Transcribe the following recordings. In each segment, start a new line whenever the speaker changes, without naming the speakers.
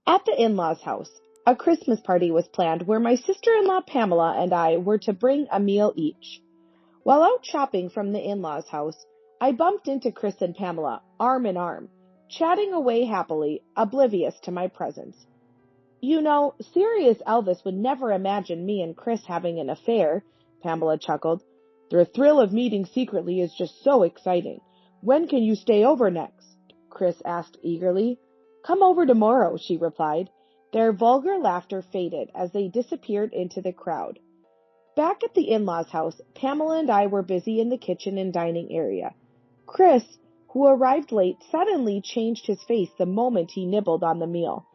At the in-laws' house, a Christmas party was planned where my sister-in-law Pamela and I were to bring a meal each. While out shopping from the in-laws' house, I bumped into Chris and Pamela, arm in arm, chatting away happily, oblivious to my presence. You know, Sirius Elvis would never imagine me and Chris having an affair, Pamela chuckled. The thrill of meeting secretly is just so exciting. When can you stay over next? Chris asked eagerly. Come over tomorrow, she replied. Their vulgar laughter faded as they disappeared into the crowd. Back at the in-laws' house, Pamela and I were busy in the kitchen and dining area. Chris, who arrived late, suddenly changed his face the moment he nibbled on the meal.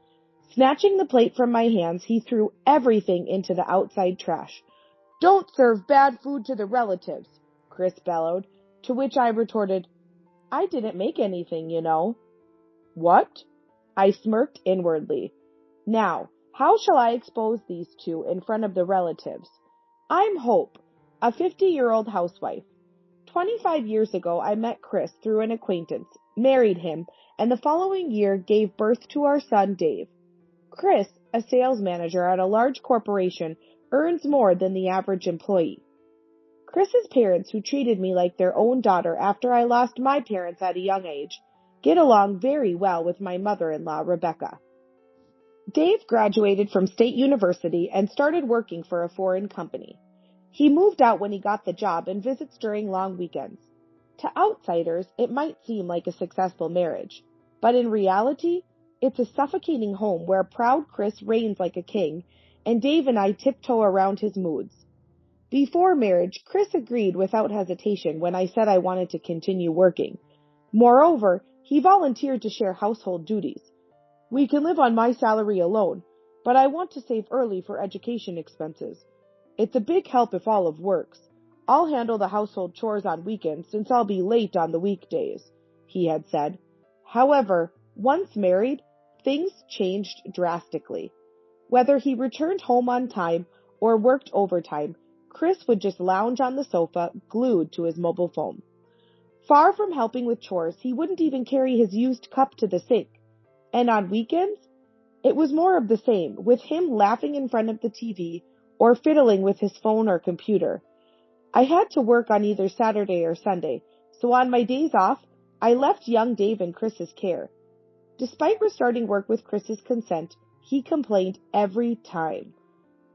Snatching the plate from my hands, he threw everything into the outside trash. Don't serve bad food to the relatives, Chris bellowed, to which I retorted, I didn't make anything, you know. What? I smirked inwardly. Now, how shall I expose these two in front of the relatives? I'm Hope, a 50-year-old housewife. 25 years ago, I met Chris through an acquaintance, married him, and the following year gave birth to our son Dave. Chris, a sales manager at a large corporation, earns more than the average employee. Chris's parents, who treated me like their own daughter after I lost my parents at a young age, get along very well with my mother-in-law, Rebecca. Dave graduated from State University and started working for a foreign company. He moved out when he got the job and visits during long weekends. To outsiders, it might seem like a successful marriage, but in reality, it's a suffocating home where proud Chris reigns like a king, and Dave and I tiptoe around his moods. Before marriage, Chris agreed without hesitation when I said I wanted to continue working. Moreover, he volunteered to share household duties. We can live on my salary alone, but I want to save early for education expenses. It's a big help if Olive works. I'll handle the household chores on weekends since I'll be late on the weekdays, he had said. However, once married, things changed drastically. Whether he returned home on time or worked overtime, Chris would just lounge on the sofa, glued to his mobile phone. Far from helping with chores, he wouldn't even carry his used cup to the sink. And on weekends, it was more of the same, with him laughing in front of the TV or fiddling with his phone or computer. I had to work on either Saturday or Sunday, so on my days off, I left young Dave in Chris's care. Despite restarting work with Chris's consent, he complained every time.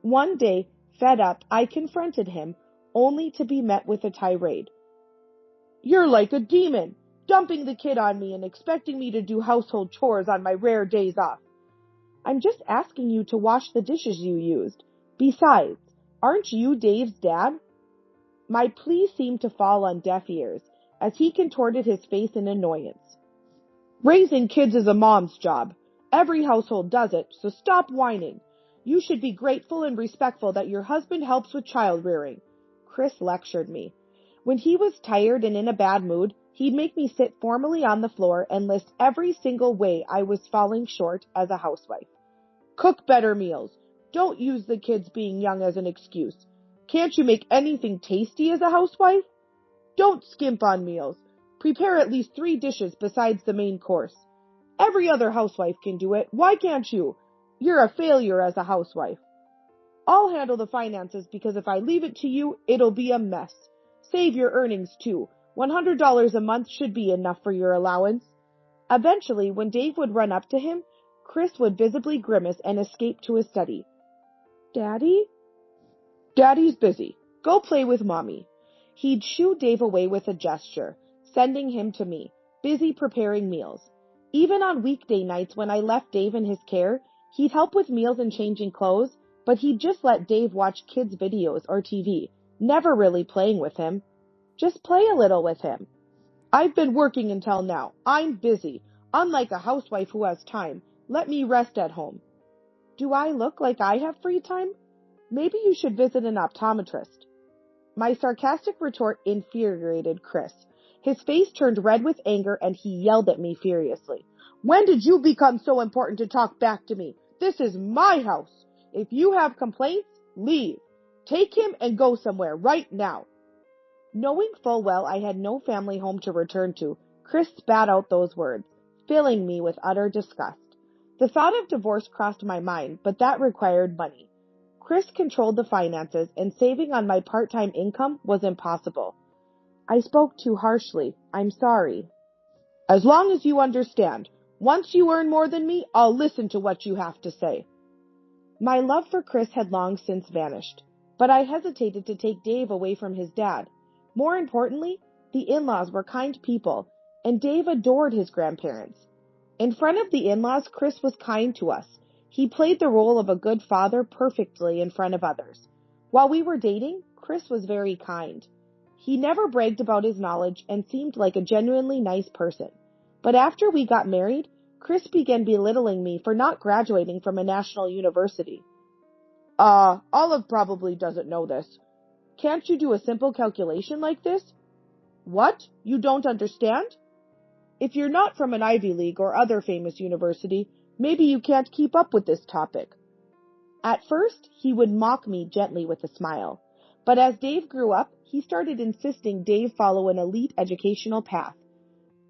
One day, fed up, I confronted him, only to be met with a tirade. You're like a demon, dumping the kid on me and expecting me to do household chores on my rare days off. I'm just asking you to wash the dishes you used. Besides, aren't you Dave's dad? My plea seemed to fall on deaf ears, as he contorted his face in annoyance. Raising kids is a mom's job. Every household does it, so stop whining. You should be grateful and respectful that your husband helps with child rearing. Chris lectured me. When he was tired and in a bad mood, he'd make me sit formally on the floor and list every single way I was falling short as a housewife. Cook better meals. Don't use the kids being young as an excuse. Can't you make anything tasty as a housewife? Don't skimp on meals. Prepare at least 3 dishes besides the main course. Every other housewife can do it. Why can't you? You're a failure as a housewife. I'll handle the finances because if I leave it to you, it'll be a mess. Save your earnings too. $100 a month should be enough for your allowance. Eventually, when Dave would run up to him, Chris would visibly grimace and escape to his study. Daddy? Daddy's busy. Go play with Mommy. He'd shoo Dave away with a gesture, sending him to me, busy preparing meals. Even on weekday nights when I left Dave in his care, he'd help with meals and changing clothes, but he'd just let Dave watch kids' videos or TV, never really playing with him. Just play a little with him. I've been working until now. I'm busy. Unlike a housewife who has time, let me rest at home. Do I look like I have free time? Maybe you should visit an optometrist. My sarcastic retort infuriated Chris. His face turned red with anger and he yelled at me furiously. When did you become so important to talk back to me? This is my house. If you have complaints, leave. Take him and go somewhere right now. Knowing full well I had no family home to return to, Chris spat out those words, filling me with utter disgust. The thought of divorce crossed my mind, but that required money. Chris controlled the finances, and saving on my part-time income was impossible. I spoke too harshly. I'm sorry. As long as you understand, once you earn more than me, I'll listen to what you have to say. My love for Chris had long since vanished, but I hesitated to take Dave away from his dad. More importantly, the in-laws were kind people, and Dave adored his grandparents. In front of the in-laws, Chris was kind to us. He played the role of a good father perfectly in front of others. While we were dating, Chris was very kind. He never bragged about his knowledge and seemed like a genuinely nice person. But after we got married, Chris began belittling me for not graduating from a national university. Olive probably doesn't know this. Can't you do a simple calculation like this? What? You don't understand? If you're not from an Ivy League or other famous university, maybe you can't keep up with this topic. At first, he would mock me gently with a smile. But as Dave grew up, he started insisting Dave follow an elite educational path.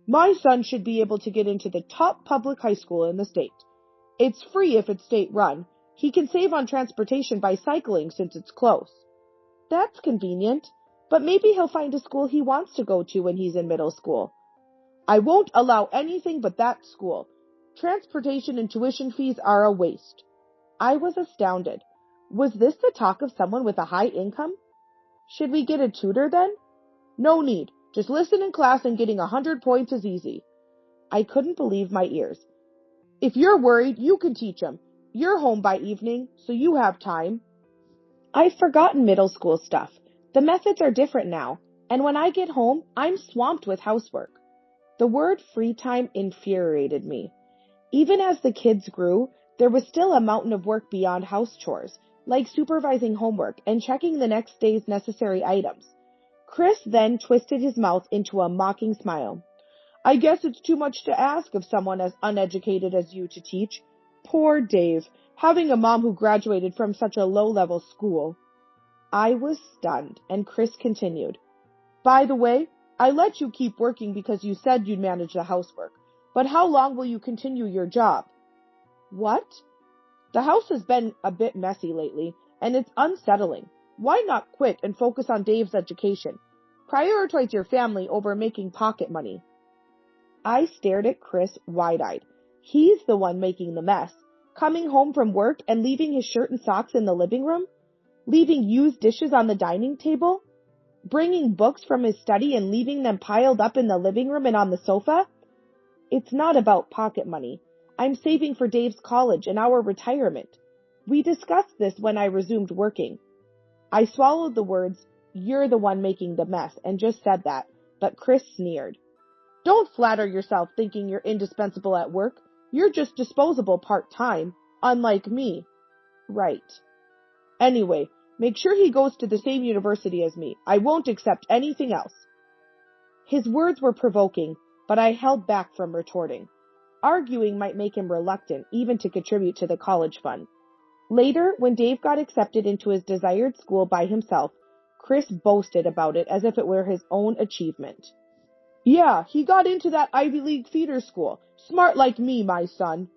My son should be able to get into the top public high school in the state. It's free if it's state-run. He can save on transportation by cycling since it's close. That's convenient, but maybe he'll find a school he wants to go to when he's in middle school. I won't allow anything but that school. Transportation and tuition fees are a waste. I was astounded. Was this the talk of someone with a high income? Should we get a tutor then? No need. Just listen in class and getting 100 points is easy. I couldn't believe my ears. If you're worried, you can teach him. You're home by evening, so you have time. I've forgotten middle school stuff. The methods are different now, and when I get home, I'm swamped with housework. The word free time infuriated me. Even as the kids grew, there was still a mountain of work beyond house chores, like supervising homework and checking the next day's necessary items. Chris then twisted his mouth into a mocking smile. I guess it's too much to ask of someone as uneducated as you to teach. Poor Dave, having a mom who graduated from such a low-level school. I was stunned, and Chris continued. By the way, I let you keep working because you said you'd manage the housework. But how long will you continue your job? What? The house has been a bit messy lately, and it's unsettling. Why not quit and focus on Dave's education? Prioritize your family over making pocket money. I stared at Chris wide-eyed. He's the one making the mess. Coming home from work and leaving his shirt and socks in the living room? Leaving used dishes on the dining table? Bringing books from his study and leaving them piled up in the living room and on the sofa? It's not about pocket money. I'm saving for Dave's college and our retirement. We discussed this when I resumed working. I swallowed the words, "You're the one making the mess," and just said that, but Chris sneered. Don't flatter yourself thinking you're indispensable at work. You're just disposable part-time, unlike me. Right. Anyway, make sure he goes to the same university as me. I won't accept anything else. His words were provoking, but I held back from retorting. Arguing might make him reluctant even to contribute to the college fund. Later, when Dave got accepted into his desired school by himself, Chris boasted about it as if it were his own achievement. Yeah, he got into that Ivy League feeder school. Smart like me, my son.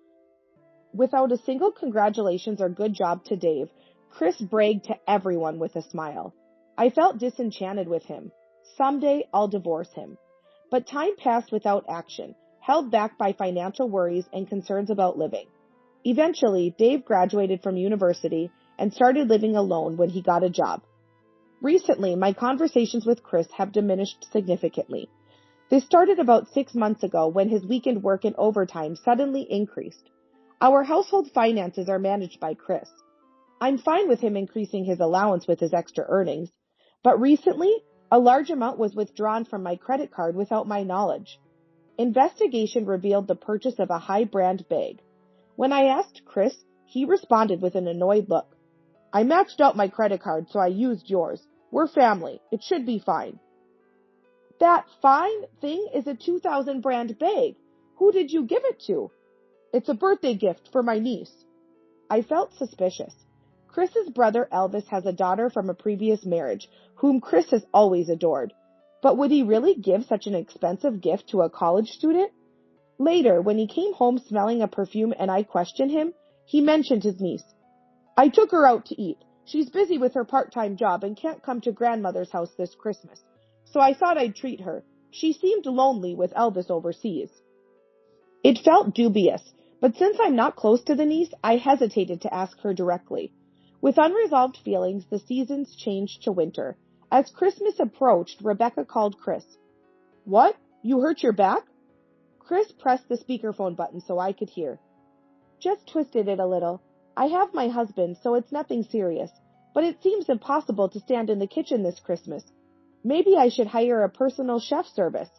Without a single congratulations or good job to Dave, Chris bragged to everyone with a smile. I felt disenchanted with him. Someday I'll divorce him. But time passed without action, held back by financial worries and concerns about living. Eventually, Dave graduated from university and started living alone when he got a job. Recently, my conversations with Chris have diminished significantly. They started about 6 months ago when his weekend work and overtime suddenly increased. Our household finances are managed by Chris. I'm fine with him increasing his allowance with his extra earnings, but recently, a large amount was withdrawn from my credit card without my knowledge. Investigation revealed the purchase of a high-brand bag. When I asked Chris, he responded with an annoyed look. I maxed out my credit card, so I used yours. We're family. It should be fine. That fine thing is a 2000 brand bag. Who did you give it to? It's a birthday gift for my niece. I felt suspicious. Chris's brother Elvis has a daughter from a previous marriage, whom Chris has always adored. But would he really give such an expensive gift to a college student? Later, when he came home smelling a perfume and I questioned him, he mentioned his niece. I took her out to eat. She's busy with her part-time job and can't come to grandmother's house this Christmas, so I thought I'd treat her. She seemed lonely with Elvis overseas. It felt dubious, but since I'm not close to the niece, I hesitated to ask her directly. With unresolved feelings, the seasons changed to winter. As Christmas approached, Rebecca called Chris. What? You hurt your back? Chris pressed the speakerphone button so I could hear. Just twisted it a little. I have my husband, so it's nothing serious, but it seems impossible to stand in the kitchen this Christmas. Maybe I should hire a personal chef service.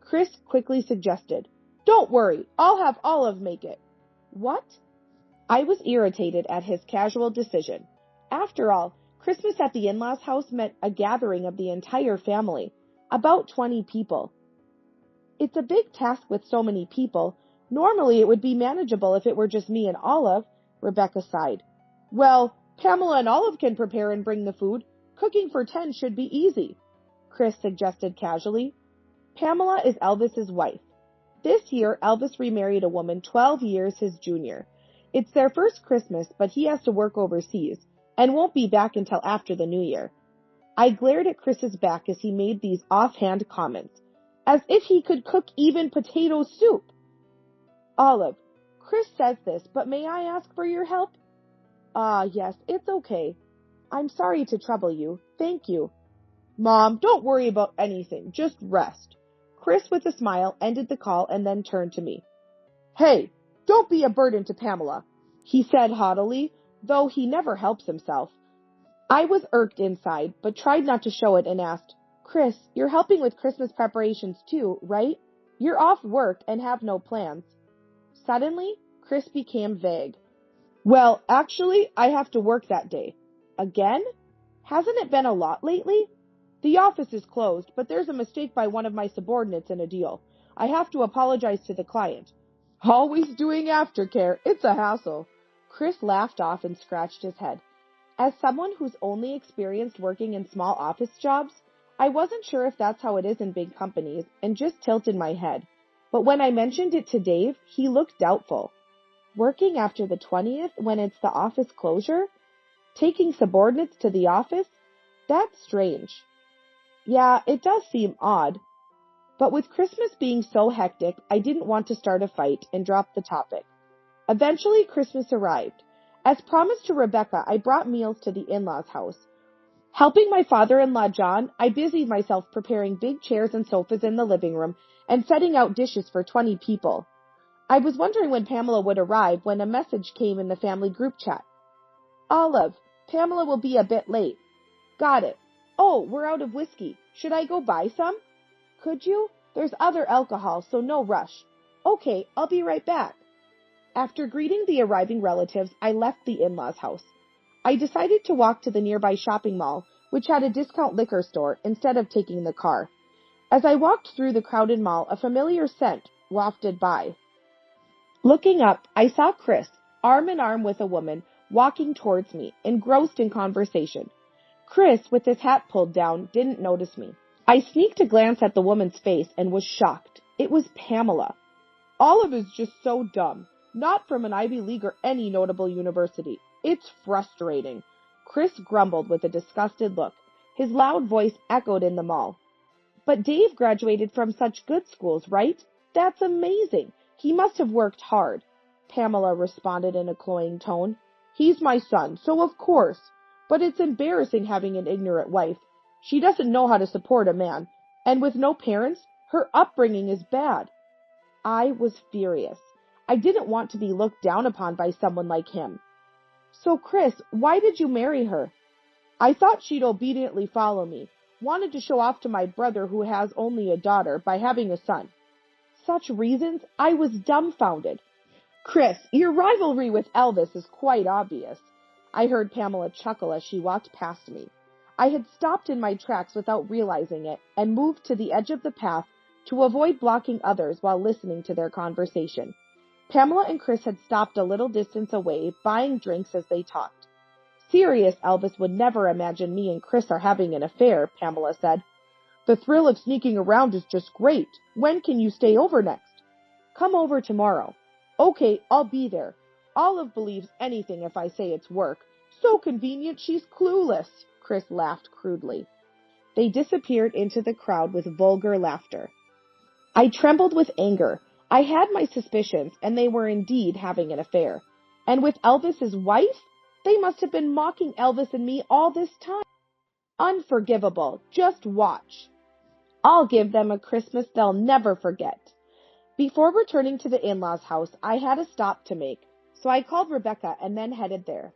Chris quickly suggested. Don't worry, I'll have Olive make it. What? I was irritated at his casual decision. After all, Christmas at the in-laws' house meant a gathering of the entire family, about 20 people. It's a big task with so many people. Normally it would be manageable if it were just me and Olive, Rebecca sighed. Well, Pamela and Olive can prepare and bring the food. Cooking for 10 should be easy, Chris suggested casually. Pamela is Elvis's wife. This year, Elvis remarried a woman 12 years his junior. It's their first Christmas, but he has to work overseas and won't be back until after the new year. I glared at Chris's back as he made these offhand comments, as if he could cook even potato soup. Olive, Chris says this, but may I ask for your help? Yes, it's okay. I'm sorry to trouble you. Thank you. Mom, don't worry about anything. Just rest. Chris, with a smile, ended the call and then turned to me. Hey, don't be a burden to Pamela, he said haughtily, though he never helps himself. I was irked inside, but tried not to show it and asked, Chris, you're helping with Christmas preparations too, right? You're off work and have no plans. Suddenly, Chris became vague. Well, actually, I have to work that day. Again? Hasn't it been a lot lately? The office is closed, but there's a mistake by one of my subordinates in a deal. I have to apologize to the client. Always doing aftercare. It's a hassle. Chris laughed off and scratched his head. As someone who's only experienced working in small office jobs, I wasn't sure if that's how it is in big companies and just tilted my head. But when I mentioned it to Dave, he looked doubtful. Working after the 20th when it's the office closure? Taking subordinates to the office? That's strange. Yeah, it does seem odd. But with Christmas being so hectic, I didn't want to start a fight and dropped the topic. Eventually, Christmas arrived. As promised to Rebecca, I brought meals to the in-laws' house. Helping my father-in-law John, I busied myself preparing big chairs and sofas in the living room and setting out dishes for 20 people. I was wondering when Pamela would arrive when a message came in the family group chat. Olive, Pamela will be a bit late. Got it. Oh, we're out of whiskey. Should I go buy some? Could you? There's other alcohol, so no rush. Okay, I'll be right back. After greeting the arriving relatives, I left the in-laws' house. I decided to walk to the nearby shopping mall, which had a discount liquor store, instead of taking the car. As I walked through the crowded mall, a familiar scent wafted by. Looking up, I saw Chris, arm in arm with a woman, walking towards me, engrossed in conversation. Chris, with his hat pulled down, didn't notice me. I sneaked a glance at the woman's face and was shocked. It was Pamela. Olive is just so dumb. Not from an Ivy League or any notable university. It's frustrating. Chris grumbled with a disgusted look. His loud voice echoed in the mall. But Dave graduated from such good schools, right? That's amazing. He must have worked hard. Pamela responded in a cloying tone. He's my son, so of course. But it's embarrassing having an ignorant wife. She doesn't know how to support a man. And with no parents, her upbringing is bad. I was furious. I didn't want to be looked down upon by someone like him. So, Chris, why did you marry her? I thought she'd obediently follow me. Wanted to show off to my brother who has only a daughter by having a son. Such reasons? I was dumbfounded. Chris, your rivalry with Elvis is quite obvious. I heard Pamela chuckle as she walked past me. I had stopped in my tracks without realizing it and moved to the edge of the path to avoid blocking others while listening to their conversation. Pamela and Chris had stopped a little distance away, buying drinks as they talked. Serious Elvis would never imagine me and Chris are having an affair, Pamela said. The thrill of sneaking around is just great. When can you stay over next? Come over tomorrow. Okay, I'll be there. Olive believes anything if I say it's work. So convenient she's clueless, Chris laughed crudely. They disappeared into the crowd with vulgar laughter. I trembled with anger. I had my suspicions, and they were indeed having an affair. And with Elvis's wife? They must have been mocking Elvis and me all this time. Unforgivable. Just watch. I'll give them a Christmas they'll never forget. Before returning to the in-laws' house, I had a stop to make, so I called Rebecca and then headed there.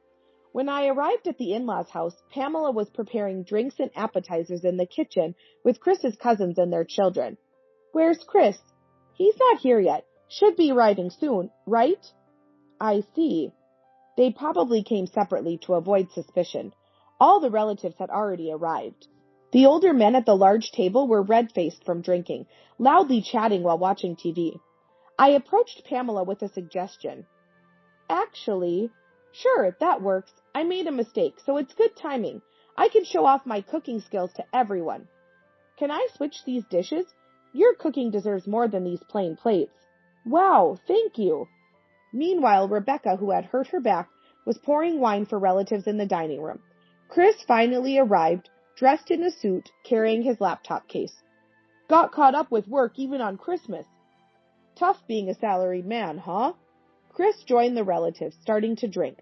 When I arrived at the in-laws' house, Pamela was preparing drinks and appetizers in the kitchen with Chris's cousins and their children. Where's Chris? He's not here yet. Should be arriving soon, right? I see. They probably came separately to avoid suspicion. All the relatives had already arrived. The older men at the large table were red-faced from drinking, loudly chatting while watching TV. I approached Pamela with a suggestion. Actually, sure, that works. I made a mistake, so it's good timing. I can show off my cooking skills to everyone. Can I switch these dishes? Your cooking deserves more than these plain plates. Wow, thank you. Meanwhile, Rebecca, who had hurt her back, was pouring wine for relatives in the dining room. Chris finally arrived, dressed in a suit, carrying his laptop case. Got caught up with work even on Christmas. Tough being a salaried man, huh? Chris joined the relatives, starting to drink.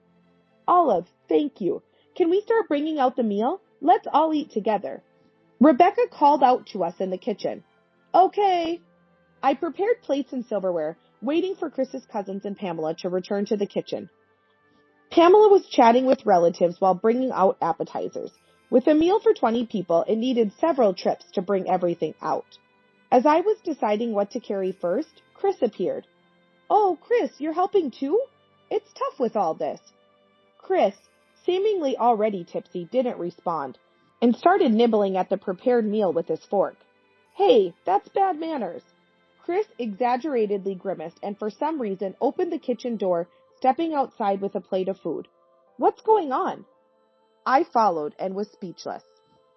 Olive, thank you. Can we start bringing out the meal? Let's all eat together. Rebecca called out to us in the kitchen. Okay. I prepared plates and silverware, waiting for Chris's cousins and Pamela to return to the kitchen. Pamela was chatting with relatives while bringing out appetizers. With a meal for 20 people, it needed several trips to bring everything out. As I was deciding what to carry first, Chris appeared. Oh, Chris, you're helping too? It's tough with all this. Chris, seemingly already tipsy, didn't respond, and started nibbling at the prepared meal with his fork. Hey, that's bad manners. Chris exaggeratedly grimaced and for some reason opened the kitchen door, stepping outside with a plate of food. What's going on? I followed and was speechless.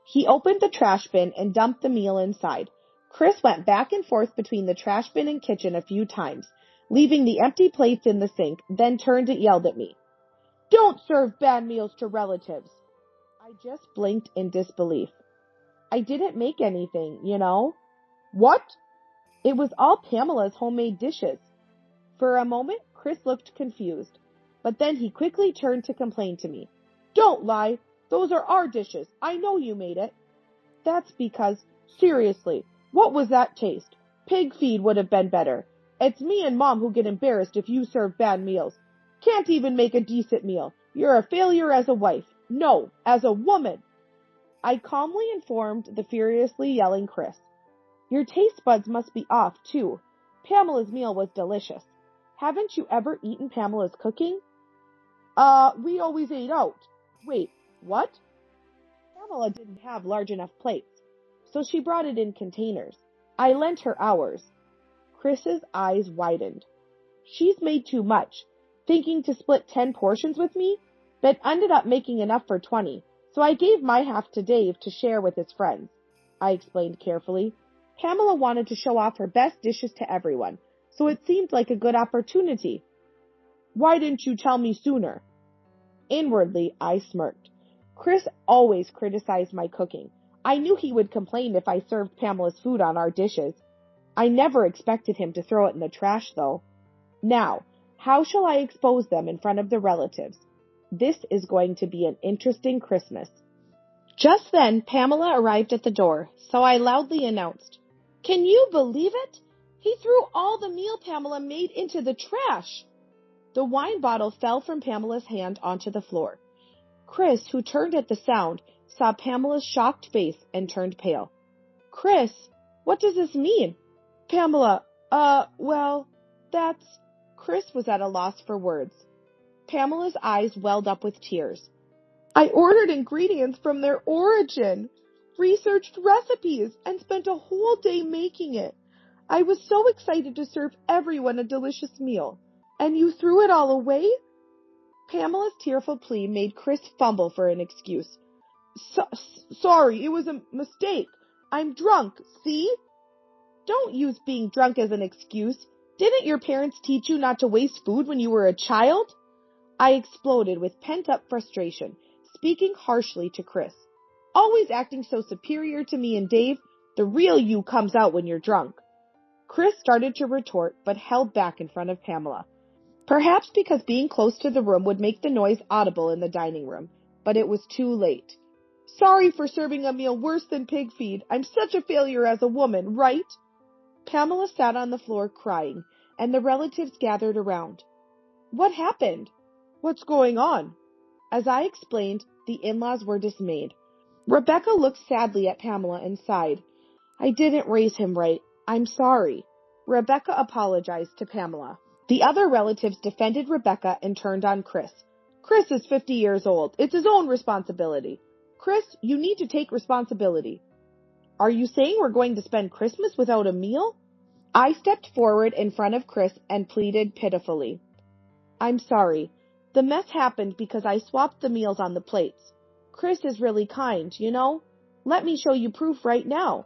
He opened the trash bin and dumped the meal inside. Chris went back and forth between the trash bin and kitchen a few times, leaving the empty plates in the sink, then turned and yelled at me. Don't serve bad meals to relatives. I just blinked in disbelief. I didn't make anything, you know. What? It was all Pamela's homemade dishes. For a moment, Chris looked confused, but then he quickly turned to complain to me. Don't lie. Those are our dishes. I know you made it. That's because, seriously, what was that taste? Pig feed would have been better. It's me and Mom who get embarrassed if you serve bad meals. Can't even make a decent meal. You're a failure as a wife. No, as a woman. I calmly informed the furiously yelling Chris. Your taste buds must be off, too. Pamela's meal was delicious. Haven't you ever eaten Pamela's cooking? We always ate out. Wait, what? Pamela didn't have large enough plates, so she brought it in containers. I lent her ours. Chris's eyes widened. She's made too much, thinking to split 10 portions with me, but ended up making enough for 20, so I gave my half to Dave to share with his friends. I explained carefully. Pamela wanted to show off her best dishes to everyone, so it seemed like a good opportunity. Why didn't you tell me sooner? Inwardly, I smirked. Chris always criticized my cooking. I knew he would complain if I served Pamela's food on our dishes. I never expected him to throw it in the trash, though. Now, how shall I expose them in front of the relatives? This is going to be an interesting Christmas. Just then, Pamela arrived at the door, so I loudly announced, Can you believe it? He threw all the meal Pamela made into the trash. The wine bottle fell from Pamela's hand onto the floor. Chris, who turned at the sound, saw Pamela's shocked face and turned pale. Chris, what does this mean? Pamela, that's... Chris was at a loss for words. Pamela's eyes welled up with tears. I ordered ingredients from their origin, researched recipes, and spent a whole day making it. I was so excited to serve everyone a delicious meal. And you threw it all away? Pamela's tearful plea made Chris fumble for an excuse. Sorry, it was a mistake. I'm drunk, see? Don't use being drunk as an excuse. Didn't your parents teach you not to waste food when you were a child? I exploded with pent-up frustration, speaking harshly to Chris. Always acting so superior to me and Dave, the real you comes out when you're drunk. Chris started to retort, but held back in front of Pamela. Perhaps because being close to the room would make the noise audible in the dining room, but it was too late. Sorry for serving a meal worse than pig feed. I'm such a failure as a woman, right? Pamela sat on the floor crying, and the relatives gathered around. What happened? What's going on? As I explained, the in-laws were dismayed. Rebecca looked sadly at Pamela and sighed. I didn't raise him right. I'm sorry. Rebecca apologized to Pamela. The other relatives defended Rebecca and turned on Chris. Chris is 50 years old. It's his own responsibility. Chris, you need to take responsibility. Are you saying we're going to spend Christmas without a meal? I stepped forward in front of Chris and pleaded pitifully. I'm sorry. The mess happened because I swapped the meals on the plates. Chris is really kind, you know? Let me show you proof right now.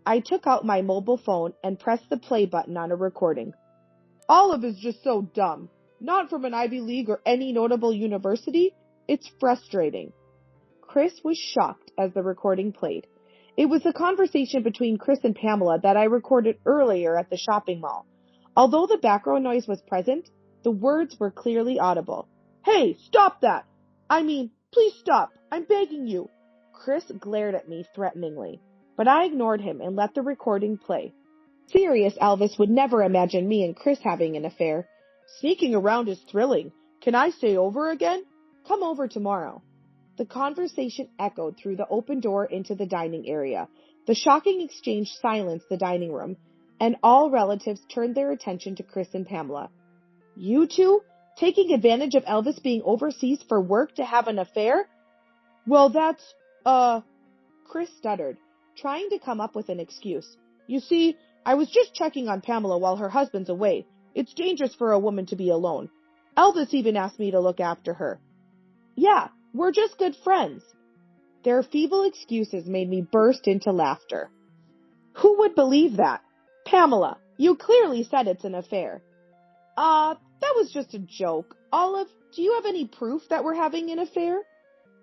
I took out my mobile phone and pressed the play button on a recording. Olive is just so dumb. Not from an Ivy League or any notable university. It's frustrating. Chris was shocked as the recording played. It was a conversation between Chris and Pamela that I recorded earlier at the shopping mall. Although the background noise was present, the words were clearly audible. Hey, stop that! Please stop. I'm begging you. Chris glared at me threateningly, but I ignored him and let the recording play. Serious Elvis would never imagine me and Chris having an affair. Sneaking around is thrilling. Can I stay over again? Come over tomorrow. The conversation echoed through the open door into the dining area. The shocking exchange silenced the dining room, and all relatives turned their attention to Chris and Pamela. You two? Taking advantage of Elvis being overseas for work to have an affair? Well, that's, Chris stuttered, trying to come up with an excuse. You see, I was just checking on Pamela while her husband's away. It's dangerous for a woman to be alone. Elvis even asked me to look after her. Yeah, we're just good friends. Their feeble excuses made me burst into laughter. Who would believe that? Pamela, you clearly said it's an affair. That was just a joke. Olive, do you have any proof that we're having an affair?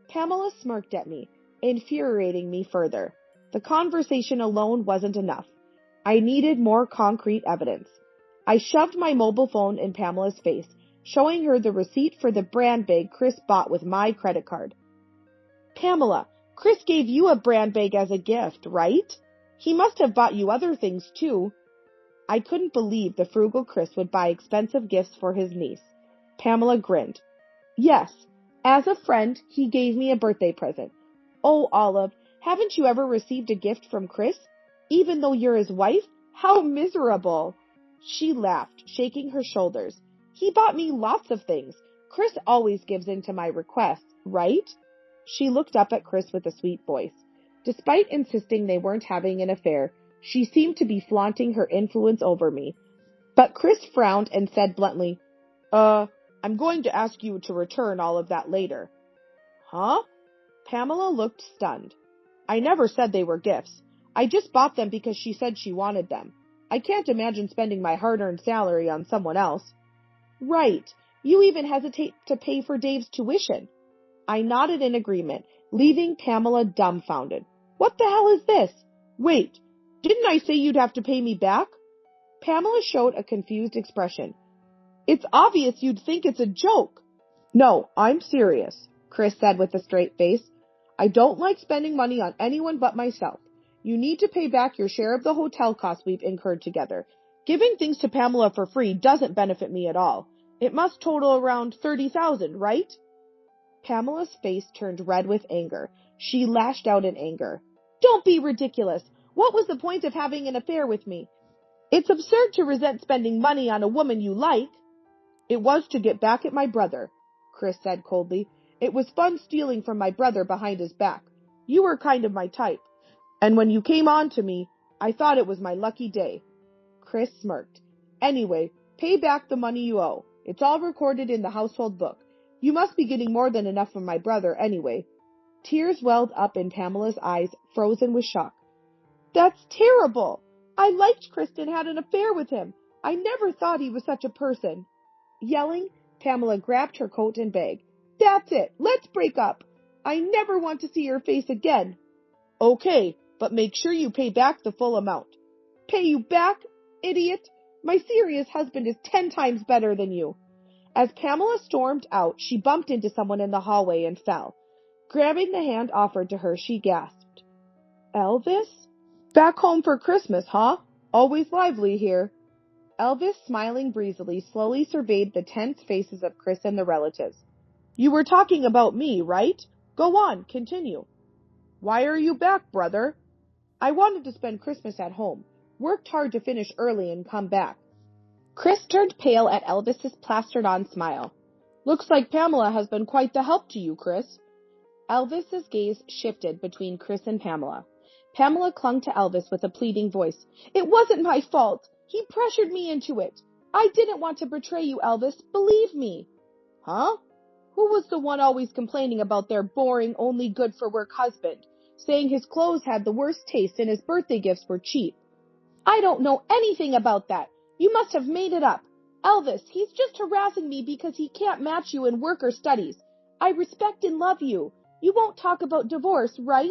Pamela smirked at me, infuriating me further. The conversation alone wasn't enough. I needed more concrete evidence. I shoved my mobile phone in Pamela's face, showing her the receipt for the brand bag Chris bought with my credit card. Pamela, Chris gave you a brand bag as a gift, right? He must have bought you other things too. I couldn't believe the frugal Chris would buy expensive gifts for his niece. Pamela grinned. Yes, as a friend, he gave me a birthday present. Oh, Olive, haven't you ever received a gift from Chris? Even though you're his wife? How miserable! She laughed, shaking her shoulders. He bought me lots of things. Chris always gives in to my requests, right? She looked up at Chris with a sweet voice. Despite insisting they weren't having an affair, she seemed to be flaunting her influence over me. But Chris frowned and said bluntly, I'm going to ask you to return all of that later. Huh? Pamela looked stunned. I never said they were gifts. I just bought them because she said she wanted them. I can't imagine spending my hard-earned salary on someone else. Right. You even hesitate to pay for Dave's tuition. I nodded in agreement, leaving Pamela dumbfounded. What the hell is this? Wait, didn't I say you'd have to pay me back? Pamela showed a confused expression. It's obvious you'd think it's a joke. No, I'm serious, Chris said with a straight face. I don't like spending money on anyone but myself. You need to pay back your share of the hotel costs we've incurred together. Giving things to Pamela for free doesn't benefit me at all. It must total around $30,000, right? Pamela's face turned red with anger. She lashed out in anger. Don't be ridiculous. What was the point of having an affair with me? It's absurd to resent spending money on a woman you like. It was to get back at my brother, Chris said coldly. It was fun stealing from my brother behind his back. You were kind of my type. And when you came on to me, I thought it was my lucky day. Chris smirked. Anyway, pay back the money you owe. It's all recorded in the household book. You must be getting more than enough from my brother anyway. Tears welled up in Pamela's eyes, frozen with shock. That's terrible. I liked Chris and had an affair with him. I never thought he was such a person. Yelling, Pamela grabbed her coat and bag. That's it. Let's break up. I never want to see your face again. Okay, but make sure you pay back the full amount. Pay you back, idiot? My serious husband is 10 times better than you. As Pamela stormed out, she bumped into someone in the hallway and fell. Grabbing the hand offered to her, she gasped. Elvis? Back home for Christmas, huh? Always lively here. Elvis, smiling breezily, slowly surveyed the tense faces of Chris and the relatives. You were talking about me, right? Go on, continue. Why are you back, brother? I wanted to spend Christmas at home. Worked hard to finish early and come back. Chris turned pale at Elvis's plastered-on smile. Looks like Pamela has been quite the help to you, Chris. Elvis's gaze shifted between Chris and Pamela. Pamela clung to Elvis with a pleading voice. It wasn't my fault. He pressured me into it. I didn't want to betray you, Elvis. Believe me. Huh? Who was the one always complaining about their boring, only good-for-work husband, saying his clothes had the worst taste and his birthday gifts were cheap? I don't know anything about that. You must have made it up. Elvis, he's just harassing me because he can't match you in work or studies. I respect and love you. You won't talk about divorce, right?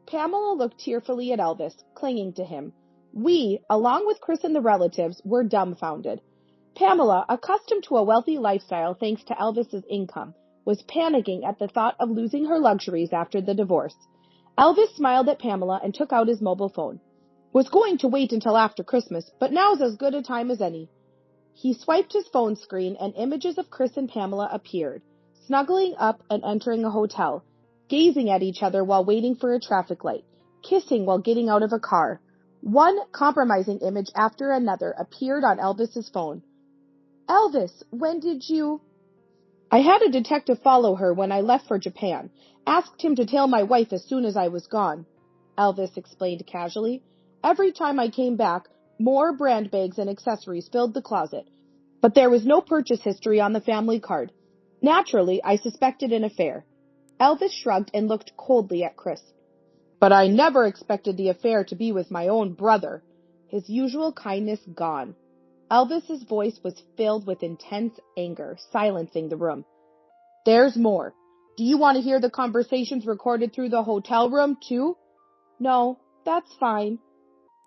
Pamela looked tearfully at Elvis, clinging to him. We, along with Chris and the relatives, were dumbfounded. Pamela, accustomed to a wealthy lifestyle thanks to Elvis's income, was panicking at the thought of losing her luxuries after the divorce. Elvis smiled at Pamela and took out his mobile phone. Was going to wait until after Christmas, but now's as good a time as any. He swiped his phone screen and images of Chris and Pamela appeared, snuggling up and entering a hotel, gazing at each other while waiting for a traffic light, kissing while getting out of a car. One compromising image after another appeared on Elvis's phone. Elvis, when did you... I had a detective follow her when I left for Japan. Asked him to tail my wife as soon as I was gone. Elvis explained casually. Every time I came back, more brand bags and accessories filled the closet. But there was no purchase history on the family card. Naturally, I suspected an affair. Elvis shrugged and looked coldly at Chris. But I never expected the affair to be with my own brother. His usual kindness gone. Elvis's voice was filled with intense anger, silencing the room. There's more. Do you want to hear the conversations recorded through the hotel room, too? No, that's fine,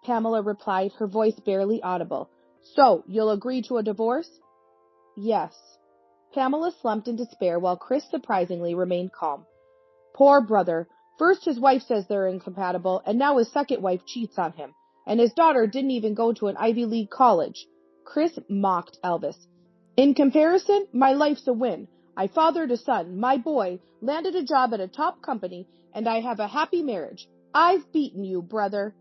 Pamela replied, her voice barely audible. So, you'll agree to a divorce? Yes. Pamela slumped in despair while Chris surprisingly remained calm. Poor brother. First his wife says they're incompatible, and now his second wife cheats on him. And his daughter didn't even go to an Ivy League college. Chris mocked Elvis. In comparison, my life's a win. I fathered a son, my boy, landed a job at a top company, and I have a happy marriage. I've beaten you, brother.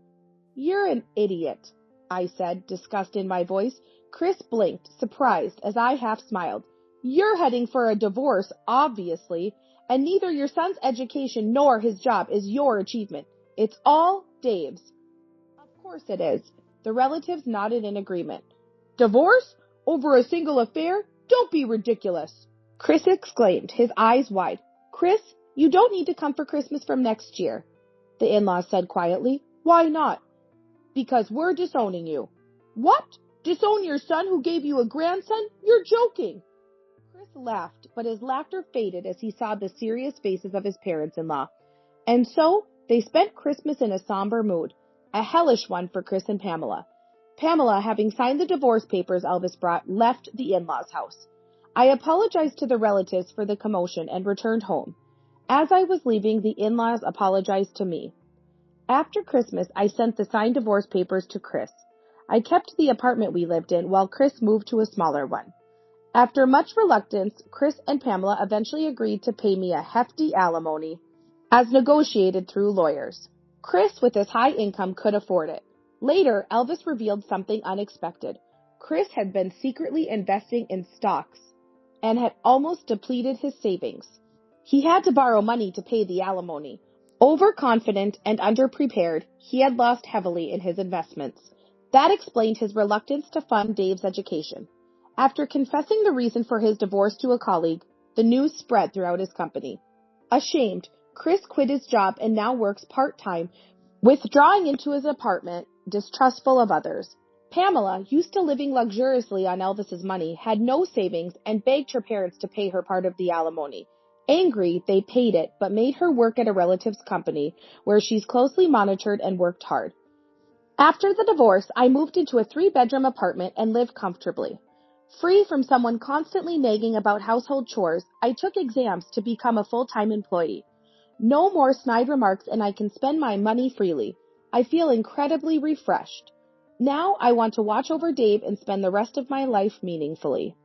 You're an idiot, I said, disgust in my voice. Chris blinked, surprised, as I half smiled. You're heading for a divorce, obviously, and neither your son's education nor his job is your achievement. It's all Dave's. Of course it is. The relatives nodded in agreement. Divorce? Over a single affair? Don't be ridiculous. Chris exclaimed, his eyes wide. Chris, you don't need to come for Christmas from next year, the in-laws said quietly. Why not? Because we're disowning you. What? Disown your son who gave you a grandson? You're joking. Chris laughed, but his laughter faded as he saw the serious faces of his parents-in-law. And so, they spent Christmas in a somber mood, a hellish one for Chris and Pamela. Pamela, having signed the divorce papers Elvis brought, left the in-laws' house. I apologized to the relatives for the commotion and returned home. As I was leaving, the in-laws apologized to me. After Christmas, I sent the signed divorce papers to Chris. I kept the apartment we lived in while Chris moved to a smaller one. After much reluctance, Chris and Pamela eventually agreed to pay me a hefty alimony, as negotiated through lawyers. Chris, with his high income, could afford it. Later, Elvis revealed something unexpected. Chris had been secretly investing in stocks and had almost depleted his savings. He had to borrow money to pay the alimony. Overconfident and underprepared, he had lost heavily in his investments. That explained his reluctance to fund Dave's education. After confessing the reason for his divorce to a colleague, the news spread throughout his company. Ashamed, Chris quit his job and now works part-time, withdrawing into his apartment, distrustful of others. Pamela, used to living luxuriously on Elvis's money, had no savings and begged her parents to pay her part of the alimony. Angry, they paid it, but made her work at a relative's company, where she's closely monitored and worked hard. After the divorce, I moved into a 3-bedroom apartment and lived comfortably. Free from someone constantly nagging about household chores, I took exams to become a full-time employee. No more snide remarks, and I can spend my money freely. I feel incredibly refreshed. Now I want to watch over Dave and spend the rest of my life meaningfully.